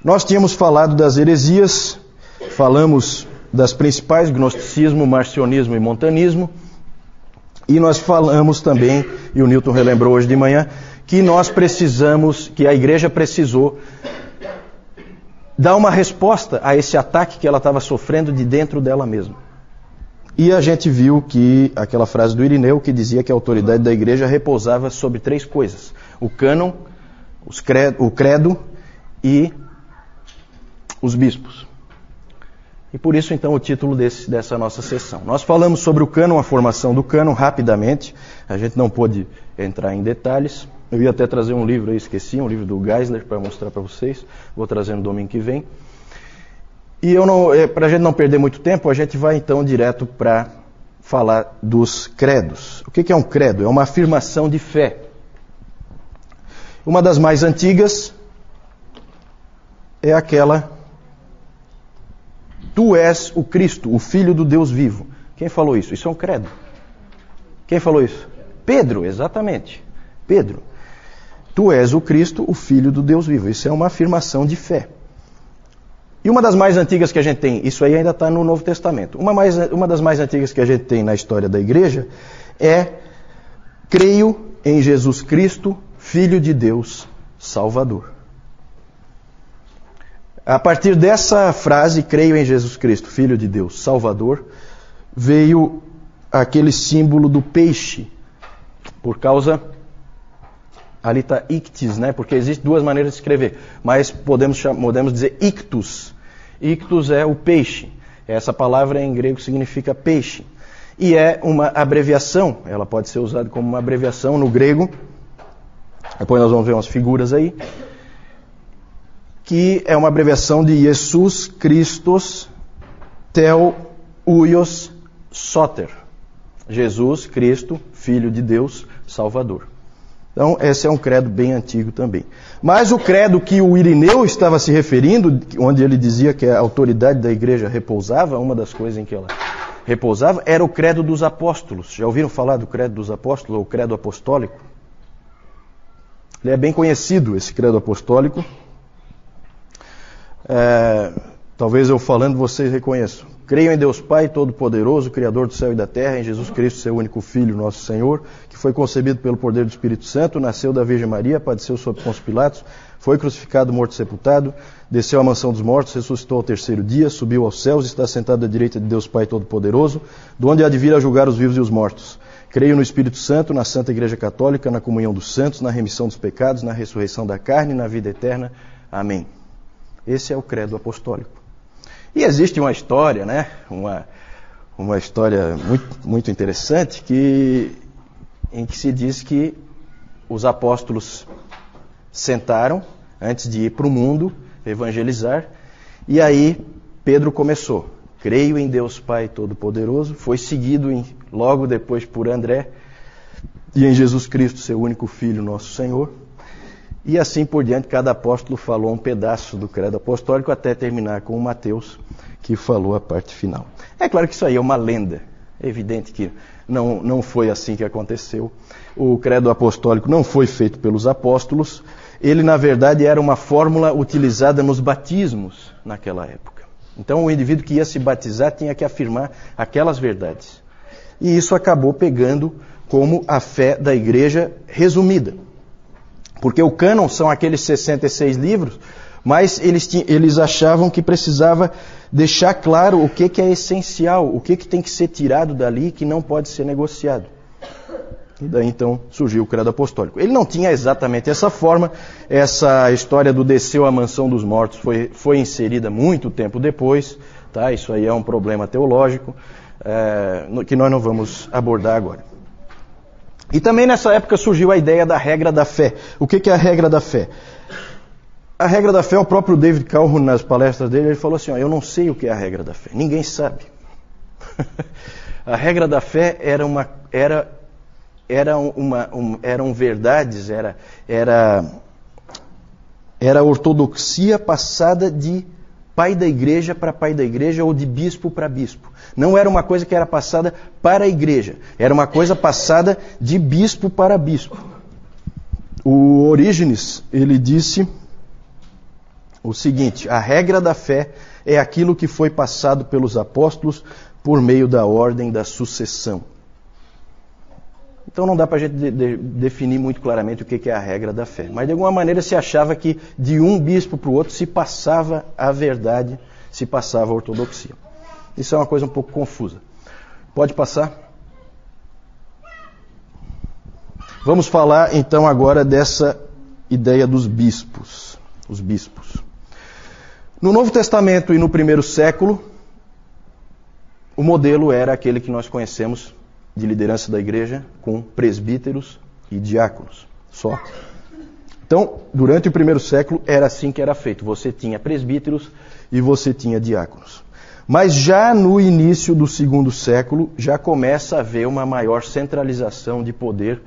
Nós tínhamos falado das heresias, falamos das principais, gnosticismo, marcionismo e montanismo, e nós falamos também, e o Newton relembrou hoje de manhã, que nós precisamos, que a igreja precisou dar uma resposta a esse ataque que ela estava sofrendo de dentro dela mesma. E a gente viu que aquela frase do Irineu que dizia que a autoridade da igreja repousava sobre 3 coisas: o cânon, o credo e os bispos. E por isso então o título dessa nossa sessão. Nós falamos sobre o cânon, a formação do cânon, rapidamente. A gente não pôde entrar em detalhes. Eu ia até trazer um livro aí, esqueci, um livro do Geisler para mostrar para vocês. Vou trazer no domingo que vem. E para a gente não perder muito tempo, a gente vai então direto para falar dos credos. O que é um credo? É uma afirmação de fé. Uma das mais antigas é aquela: Tu és o Cristo, o Filho do Deus vivo. Quem falou isso? Isso é um credo. Quem falou isso? Pedro, exatamente. Pedro. Tu és o Cristo, o Filho do Deus vivo. Isso é uma afirmação de fé. E uma das mais antigas que a gente tem, isso aí ainda está no Novo Testamento, uma das mais antigas que a gente tem na história da igreja é: creio em Jesus Cristo, Filho de Deus, Salvador. A partir dessa frase, creio em Jesus Cristo, Filho de Deus, Salvador, veio aquele símbolo do peixe, por causa... Ali está ictis, né? Porque existem 2 maneiras de escrever, mas podemos dizer ictus. Ictus é o peixe. Essa palavra em grego significa peixe. E é uma abreviação, ela pode ser usada como uma abreviação no grego. Depois nós vamos ver umas figuras aí. Que é uma abreviação de Jesus Christos Tel Huios Soter. Jesus Cristo, Filho de Deus, Salvador. Então, esse é um credo bem antigo também. Mas o credo que o Irineu estava se referindo, onde ele dizia que a autoridade da igreja repousava, uma das coisas em que ela repousava, era o credo dos apóstolos. Já ouviram falar do credo dos apóstolos, ou credo apostólico? Ele é bem conhecido, esse credo apostólico. Talvez eu falando vocês reconheçam. Creio em Deus Pai Todo-Poderoso, Criador do céu e da terra, em Jesus Cristo, seu único Filho, nosso Senhor, que foi concebido pelo poder do Espírito Santo, nasceu da Virgem Maria, padeceu sob Pôncio Pilatos, foi crucificado, morto e sepultado, desceu à mansão dos mortos, ressuscitou ao 3º dia, subiu aos céus, está sentado à direita de Deus Pai Todo-Poderoso, do onde há de vir a julgar os vivos e os mortos. Creio no Espírito Santo, na Santa Igreja Católica, na comunhão dos santos, na remissão dos pecados, na ressurreição da carne e na vida eterna. Amém. Esse é o credo apostólico. E existe uma história, né? Uma história muito interessante em que se diz que os apóstolos sentaram antes de ir para o mundo evangelizar, e aí Pedro começou: creio em Deus Pai Todo-Poderoso, foi seguido logo depois por André, e em Jesus Cristo, seu único Filho, nosso Senhor. E assim por diante, cada apóstolo falou um pedaço do credo apostólico até terminar com o Mateus, que falou a parte final. É claro que isso aí é uma lenda. É evidente que não foi assim que aconteceu. O credo apostólico não foi feito pelos apóstolos. Ele, na verdade, era uma fórmula utilizada nos batismos naquela época. Então, o indivíduo que ia se batizar tinha que afirmar aquelas verdades. E isso acabou pegando como a fé da igreja resumida. Porque o cânon são aqueles 66 livros, mas eles achavam que precisava deixar claro o que é essencial, o que tem que ser tirado dali, que não pode ser negociado. E daí então surgiu o credo apostólico. Ele não tinha exatamente essa forma, essa história do desceu à mansão dos mortos foi inserida muito tempo depois, tá? Isso aí é um problema teológico, que nós não vamos abordar agora. E também nessa época surgiu a ideia da regra da fé. O que é a regra da fé? A regra da fé, o próprio David Calhoun, nas palestras dele, ele falou assim: eu não sei o que é a regra da fé, ninguém sabe. A regra da fé eram verdades, era ortodoxia passada de pai da igreja para pai da igreja ou de bispo para bispo. Não era uma coisa que era passada para a igreja, era uma coisa passada de bispo para bispo. O Orígenes, ele disse o seguinte: a regra da fé é aquilo que foi passado pelos apóstolos por meio da ordem da sucessão. Então não dá para a gente definir muito claramente o que é a regra da fé. Mas de alguma maneira se achava que de um bispo para o outro se passava a verdade, se passava a ortodoxia. Isso é uma coisa um pouco confusa. Pode passar? Vamos falar então agora dessa ideia dos bispos. Os bispos. No Novo Testamento e no primeiro século, o modelo era aquele que nós conhecemos de liderança da igreja, com presbíteros e diáconos, só. Então, durante o primeiro século, era assim que era feito. Você tinha presbíteros e você tinha diáconos. Mas já no início do segundo século, já começa a haver uma maior centralização de poder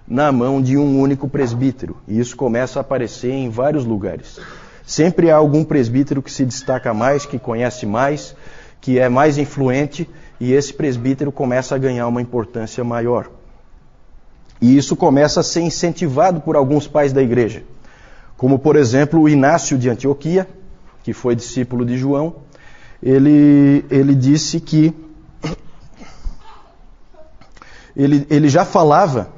na mão de um único presbítero. E isso começa a aparecer em vários lugares. Sempre há algum presbítero que se destaca mais, que conhece mais, que é mais influente, e esse presbítero começa a ganhar uma importância maior. E isso começa a ser incentivado por alguns pais da igreja, como por exemplo o Inácio de Antioquia, que foi discípulo de João. Ele disse que ele já falava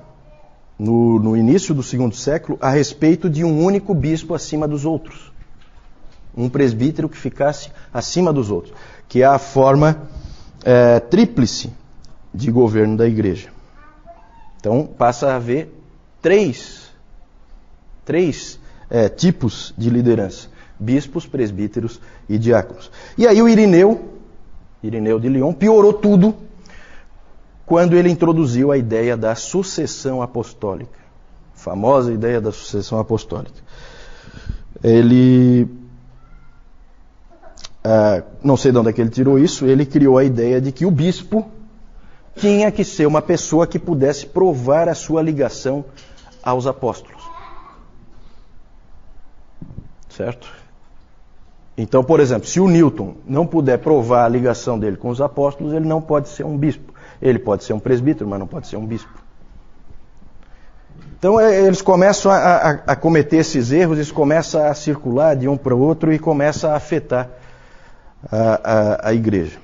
no início do segundo século a respeito de um único bispo acima dos outros. Um presbítero que ficasse acima dos outros, que é a forma tríplice de governo da igreja. Então passa a haver três tipos de liderança: bispos, presbíteros e diáconos. E aí o Irineu de Lyon, piorou tudo quando ele introduziu a ideia da sucessão apostólica. A famosa ideia da sucessão apostólica. Ele... não sei de onde é que ele tirou isso. Ele criou a ideia de que o bispo tinha que ser uma pessoa que pudesse provar a sua ligação aos apóstolos. Certo? Então, por exemplo, se o Newton não puder provar a ligação dele com os apóstolos, ele não pode ser um bispo. Ele pode ser um presbítero, mas não pode ser um bispo. Então eles começam a cometer esses erros, isso começa a circular de um para o outro e começa a afetar a igreja.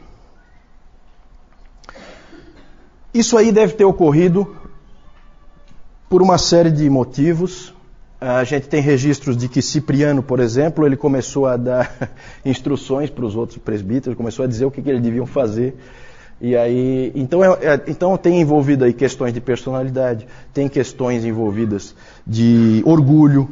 Isso aí deve ter ocorrido por uma série de motivos. A gente tem registros de que Cipriano, por exemplo, ele começou a dar instruções para os outros presbíteros, começou a dizer o que eles deviam fazer. E aí, então tem envolvido aí questões de personalidade, tem questões envolvidas de orgulho,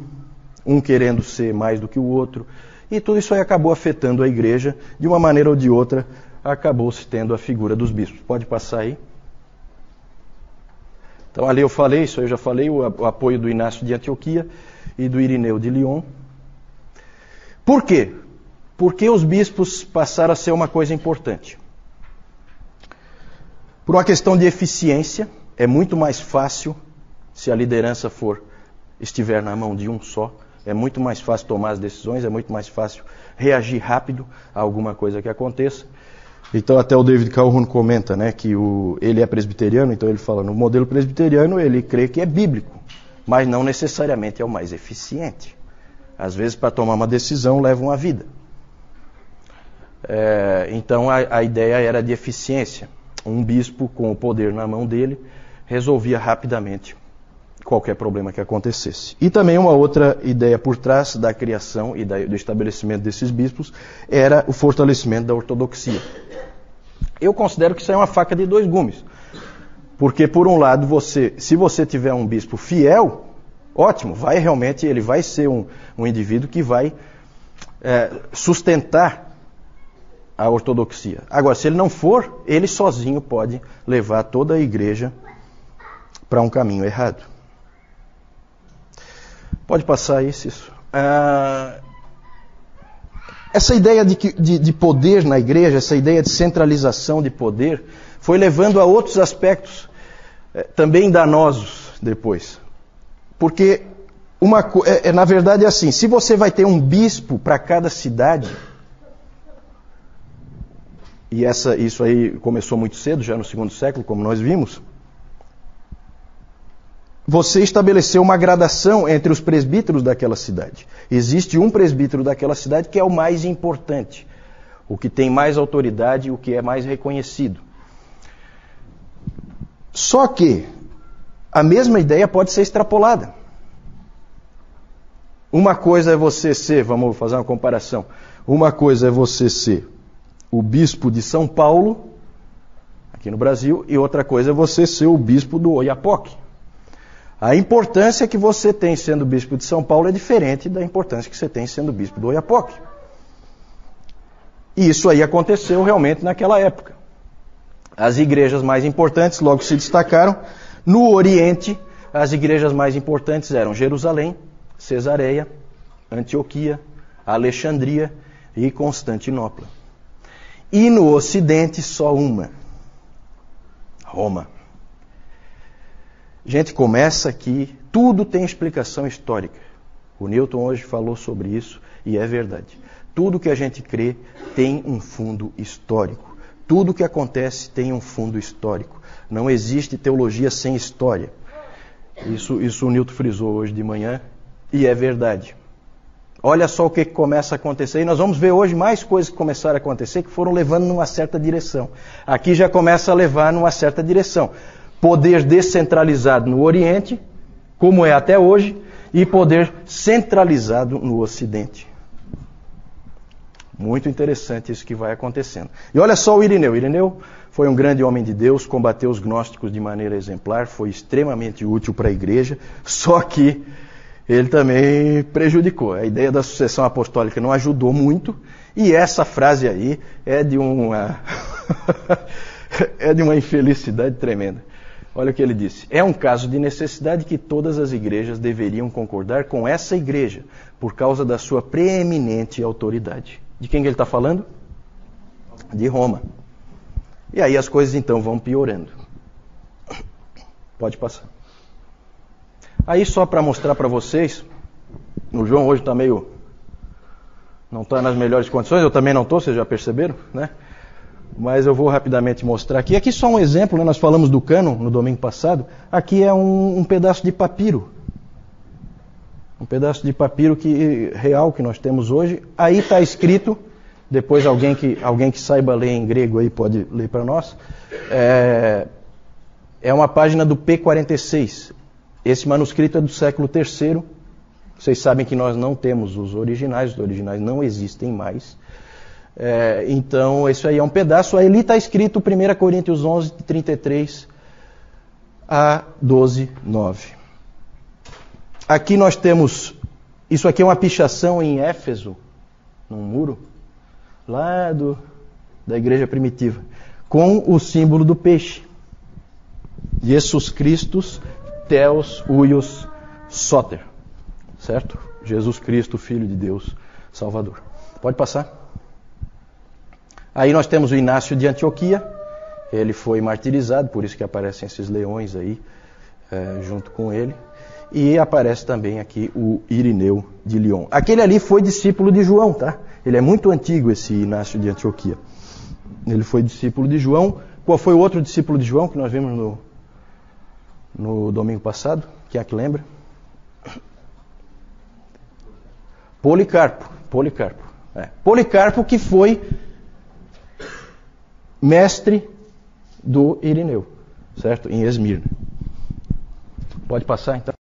um querendo ser mais do que o outro. E tudo isso aí acabou afetando a igreja, de uma maneira ou de outra, acabou-se tendo a figura dos bispos. Pode passar aí. Então ali eu falei, isso aí eu já falei, o apoio do Inácio de Antioquia e do Irineu de Lyon. Por quê? Porque os bispos passaram a ser uma coisa importante. Por uma questão de eficiência, é muito mais fácil, se a liderança estiver na mão de um só, é muito mais fácil tomar as decisões, é muito mais fácil reagir rápido a alguma coisa que aconteça. Então até o David Calhoun comenta, né, que ele é presbiteriano, então ele fala, no modelo presbiteriano ele crê que é bíblico, mas não necessariamente é o mais eficiente. Às vezes para tomar uma decisão leva uma vida. Então a ideia era de eficiência. Um bispo com o poder na mão dele resolvia rapidamente qualquer problema que acontecesse. E também uma outra ideia por trás da criação e do estabelecimento desses bispos era o fortalecimento da ortodoxia. Eu considero que isso é uma faca de dois gumes. Porque, por um lado, se você tiver um bispo fiel, ótimo, ele vai ser um indivíduo que vai sustentar a ortodoxia. Agora, se ele não for, ele sozinho pode levar toda a igreja para um caminho errado. Pode passar isso. Essa ideia de poder na igreja, essa ideia de centralização de poder, foi levando a outros aspectos também danosos depois. Porque, na verdade é assim, se você vai ter um bispo para cada cidade, e isso aí começou muito cedo, já no segundo século, como nós vimos, você estabeleceu uma gradação entre os presbíteros daquela cidade. Existe um presbítero daquela cidade que é o mais importante, o que tem mais autoridade, o que é mais reconhecido. Só que a mesma ideia pode ser extrapolada. Uma coisa é você ser, vamos fazer uma comparação, uma coisa é você ser o bispo de São Paulo, aqui no Brasil, e outra coisa é você ser o bispo do Oiapoque. A importância que você tem sendo bispo de São Paulo é diferente da importância que você tem sendo bispo do Oiapoque. E isso aí aconteceu realmente naquela época. As igrejas mais importantes logo se destacaram. No Oriente, as igrejas mais importantes eram Jerusalém, Cesareia, Antioquia, Alexandria e Constantinopla. E no Ocidente, só uma: Roma. Gente, começa aqui, tudo tem explicação histórica. O Newton hoje falou sobre isso e é verdade. Tudo que a gente crê tem um fundo histórico. Tudo que acontece tem um fundo histórico. Não existe teologia sem história. Isso o Newton frisou hoje de manhã e é verdade. Olha só o que começa a acontecer. E nós vamos ver hoje mais coisas que começaram a acontecer que foram levando numa certa direção. Aqui já começa a levar numa certa direção. Poder descentralizado no Oriente, como é até hoje, e poder centralizado no Ocidente. Muito interessante isso que vai acontecendo. E olha só o Irineu. Irineu foi um grande homem de Deus, combateu os gnósticos de maneira exemplar, foi extremamente útil para a igreja, só que ele também prejudicou. A ideia da sucessão apostólica não ajudou muito, e essa frase aí é de uma infelicidade tremenda. Olha o que ele disse: é um caso de necessidade que todas as igrejas deveriam concordar com essa igreja, por causa da sua preeminente autoridade. De quem que ele está falando? De Roma. E aí as coisas então vão piorando. Pode passar. Aí só para mostrar para vocês, o João hoje está não está nas melhores condições, eu também não estou, vocês já perceberam, né? Mas eu vou rapidamente mostrar aqui. Aqui só um exemplo, né? Nós falamos do cânon no domingo passado. Aqui é um pedaço de papiro. Um pedaço de papiro real que nós temos hoje. Aí está escrito, depois alguém que saiba ler em grego aí pode ler para nós. É uma página do P46. Esse manuscrito é do século III. Vocês sabem que nós não temos os originais não existem mais. Então, isso aí é um pedaço. Aí ali está escrito 1 Coríntios 11, 33 a 12, 9. Aqui nós temos, isso aqui é uma pichação em Éfeso, num muro, lá da igreja primitiva, com o símbolo do peixe. Jesus Christus, Theos, Huios, Soter. Certo? Jesus Cristo, Filho de Deus, Salvador. Pode passar. Aí nós temos o Inácio de Antioquia. Ele foi martirizado, por isso que aparecem esses leões aí, junto com ele. E aparece também aqui o Irineu de Lyon. Aquele ali foi discípulo de João, tá? Ele é muito antigo, esse Inácio de Antioquia. Ele foi discípulo de João. Qual foi o outro discípulo de João que nós vimos no domingo passado? Quem é que lembra? Policarpo. Policarpo que foi mestre do Irineu, certo? Em Esmirna. Pode passar então.